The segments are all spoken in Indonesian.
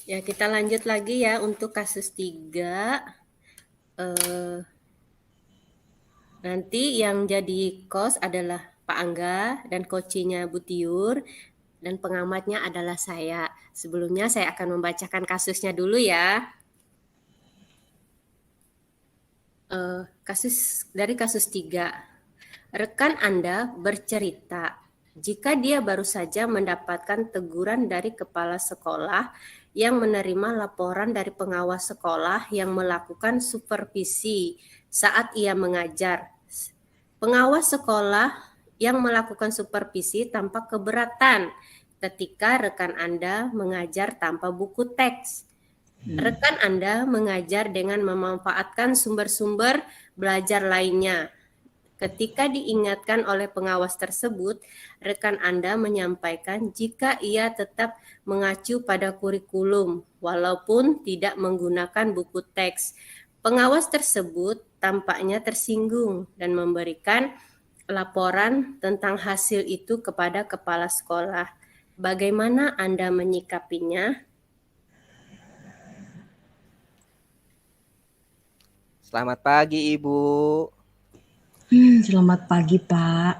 Ya, kita lanjut lagi ya untuk kasus 3. Nanti yang jadi kos adalah Pak Angga dan kocinya Bu Tiur dan pengamatnya adalah saya. Sebelumnya saya akan membacakan kasusnya dulu ya. Kasus 3. Rekan Anda bercerita, jika dia baru saja mendapatkan teguran dari kepala sekolah yang menerima laporan dari pengawas sekolah yang melakukan supervisi saat ia mengajar. Pengawas sekolah yang melakukan supervisi tampak keberatan ketika rekan Anda mengajar tanpa buku teks. Rekan Anda mengajar dengan memanfaatkan sumber-sumber belajar lainnya. Ketika diingatkan oleh pengawas tersebut, rekan Anda menyampaikan jika ia tetap mengacu pada kurikulum walaupun tidak menggunakan buku teks. Pengawas tersebut tampaknya tersinggung dan memberikan laporan tentang hasil itu kepada kepala sekolah. Bagaimana Anda menyikapinya? Selamat pagi, Ibu. Selamat pagi, Pak.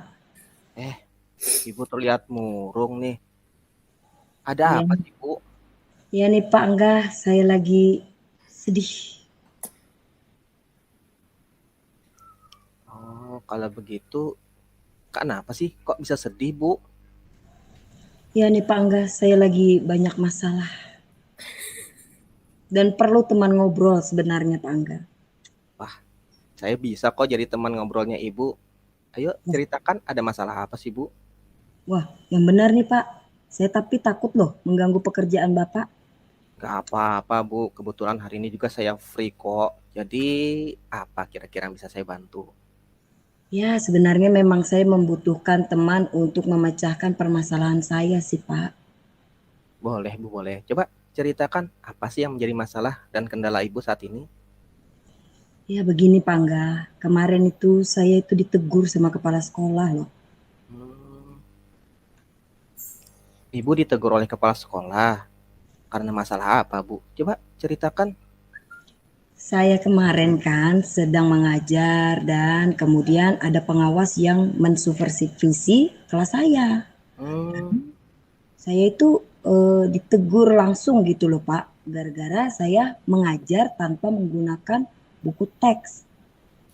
Ibu terlihat murung nih. Ada apa sih, Bu? Ya nih Pak Angga, saya lagi sedih. Oh, kalau begitu, kenapa sih kok bisa sedih, Bu? Ya nih Pak Angga, saya lagi banyak masalah. Dan perlu teman ngobrol sebenarnya Pak Angga. Wah, saya bisa kok jadi teman ngobrolnya Ibu. Ayo, ceritakan ada masalah apa sih, Bu? Wah, yang benar nih Pak. Saya tapi takut loh mengganggu pekerjaan Bapak. Gak apa-apa, Bu. Kebetulan hari ini juga saya free kok. Jadi, apa kira-kira yang bisa saya bantu? Ya, sebenarnya memang saya membutuhkan teman untuk memecahkan permasalahan saya sih Pak. Boleh, Bu, boleh. Coba ceritakan apa sih yang menjadi masalah dan kendala Ibu saat ini? Ya begini Pak Angga, kemarin itu saya itu ditegur sama kepala sekolah loh. Ibu ditegur oleh kepala sekolah. Karena masalah apa, Bu? Coba ceritakan. Saya kemarin kan sedang mengajar dan kemudian ada pengawas yang mensupervisi kelas saya. Saya itu ditegur langsung gitu loh Pak, gara-gara saya mengajar tanpa menggunakan buku teks.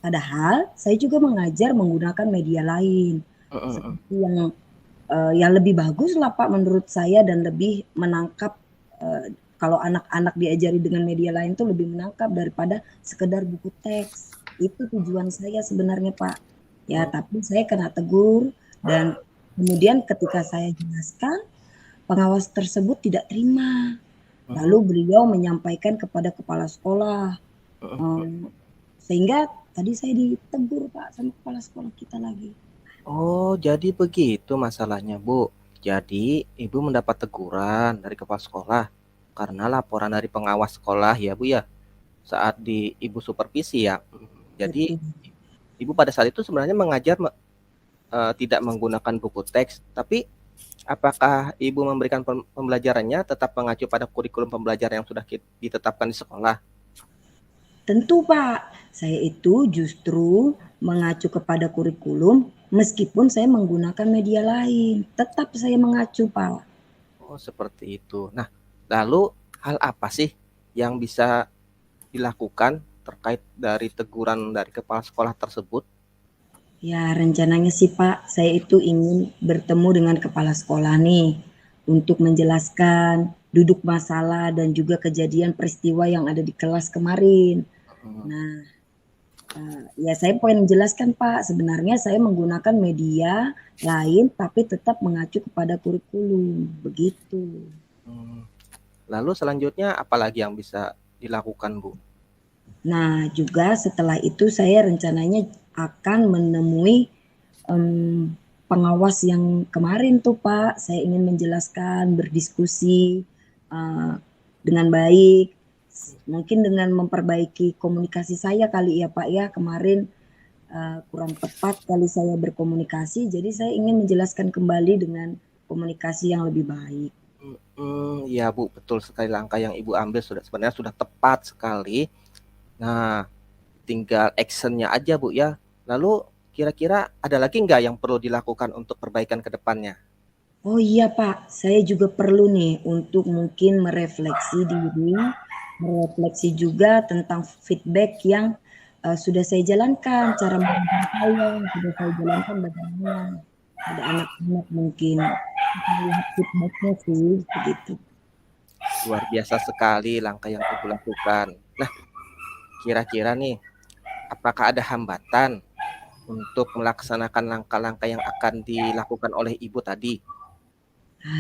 Padahal saya juga mengajar menggunakan media lain, seperti yang lebih bagus lah Pak menurut saya dan lebih menangkap kalau anak-anak diajari dengan media lain tuh lebih menangkap daripada sekedar buku teks. Itu tujuan saya sebenarnya Pak. Ya, tapi saya kena tegur dan kemudian ketika saya jelaskan, pengawas tersebut tidak terima. Lalu beliau menyampaikan kepada kepala sekolah. Sehingga tadi saya ditegur Pak sama kepala sekolah kita lagi. Oh, jadi begitu masalahnya, Bu. Jadi, Ibu mendapat teguran dari kepala sekolah karena laporan dari pengawas sekolah ya, Bu ya. Saat di Ibu supervisi ya. Jadi, Betul. Ibu pada saat itu sebenarnya mengajar tidak menggunakan buku teks, tapi apakah Ibu memberikan pembelajarannya tetap mengacu pada kurikulum pembelajaran yang sudah ditetapkan di sekolah? Tentu Pak, saya itu justru mengacu kepada kurikulum meskipun saya menggunakan media lain. Tetap saya mengacu Pak. Oh, seperti itu. Nah, lalu hal apa sih yang bisa dilakukan terkait dari teguran dari kepala sekolah tersebut? Ya rencananya sih Pak, saya itu ingin bertemu dengan kepala sekolah nih untuk menjelaskan duduk masalah dan juga kejadian peristiwa yang ada di kelas kemarin. Nah, ya saya pengen menjelaskan Pak, sebenarnya saya menggunakan media lain tapi tetap mengacu kepada kurikulum, begitu. Lalu selanjutnya apa lagi yang bisa dilakukan, Bu? Nah, juga setelah itu saya rencananya akan menemui pengawas yang kemarin tuh Pak. Saya ingin menjelaskan, berdiskusi dengan baik. Mungkin dengan memperbaiki komunikasi saya kali ya Pak ya, kemarin kurang tepat kali saya berkomunikasi, jadi saya ingin menjelaskan kembali dengan komunikasi yang lebih baik. Iya Bu, betul sekali, langkah yang Ibu ambil sebenarnya sudah tepat sekali. Nah, tinggal actionnya aja Bu ya. Lalu kira-kira ada lagi nggak yang perlu dilakukan untuk perbaikan ke depannya? Oh iya Pak, saya juga perlu nih untuk mungkin merefleksi diri, merefleksi juga tentang feedback yang sudah saya jalankan, cara mengajar saya sudah saya jalankan bagaimana. Ada anak-anak mungkin melihat feedbacknya sih, begitu. Luar biasa sekali langkah yang Ibu lakukan. Nah, kira-kira nih, apakah ada hambatan untuk melaksanakan langkah-langkah yang akan dilakukan oleh Ibu tadi?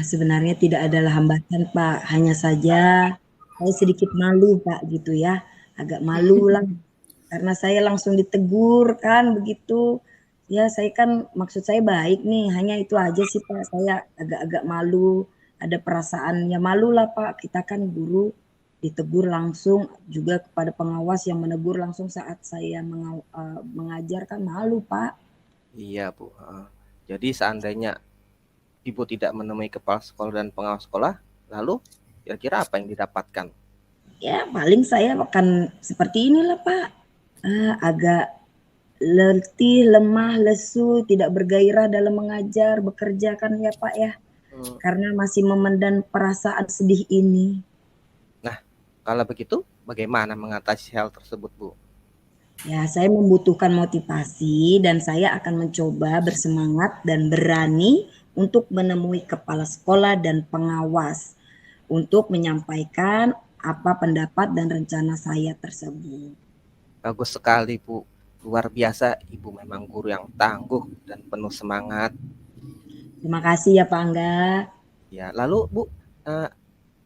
Sebenarnya tidak ada hambatan Pak, hanya saja saya sedikit malu Pak gitu ya, agak malu lah karena saya langsung ditegur kan begitu. Ya saya kan maksud saya baik nih, hanya itu aja sih Pak, saya agak-agak malu, ada perasaan ya malu lah Pak, kita kan guru ditegur langsung juga kepada pengawas yang menegur langsung saat saya mengajar kan malu Pak. Iya Bu. Jadi seandainya Ibu tidak menemui kepala sekolah dan pengawas sekolah, lalu kira-kira apa yang didapatkan? Ya paling saya akan seperti inilah Pak, agak letih, lemah, lesu, tidak bergairah dalam mengajar, bekerja kan ya Pak ya, karena masih memendam perasaan sedih ini. Nah, kalau begitu bagaimana mengatasi hal tersebut Bu? Ya saya membutuhkan motivasi dan saya akan mencoba bersemangat dan berani untuk menemui kepala sekolah dan pengawas untuk menyampaikan apa pendapat dan rencana saya tersebut. Bagus sekali Bu, luar biasa, Ibu memang guru yang tangguh dan penuh semangat. Terima kasih ya Pak Angga. Ya, lalu Bu,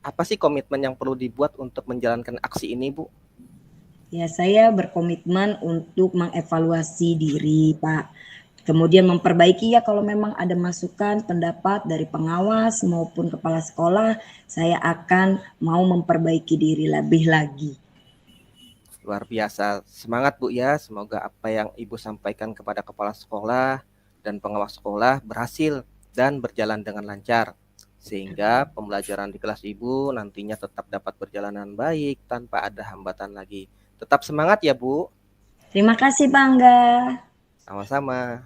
apa sih komitmen yang perlu dibuat untuk menjalankan aksi ini Bu? Ya saya berkomitmen untuk mengevaluasi diri Pak. Kemudian memperbaiki ya kalau memang ada masukan, pendapat dari pengawas maupun kepala sekolah, saya akan mau memperbaiki diri lebih lagi. Luar biasa, semangat Bu ya. Semoga apa yang Ibu sampaikan kepada kepala sekolah dan pengawas sekolah berhasil dan berjalan dengan lancar. Sehingga pembelajaran di kelas Ibu nantinya tetap dapat berjalan dengan baik tanpa ada hambatan lagi. Tetap semangat ya Bu. Terima kasih Pak Angga. Sama-sama.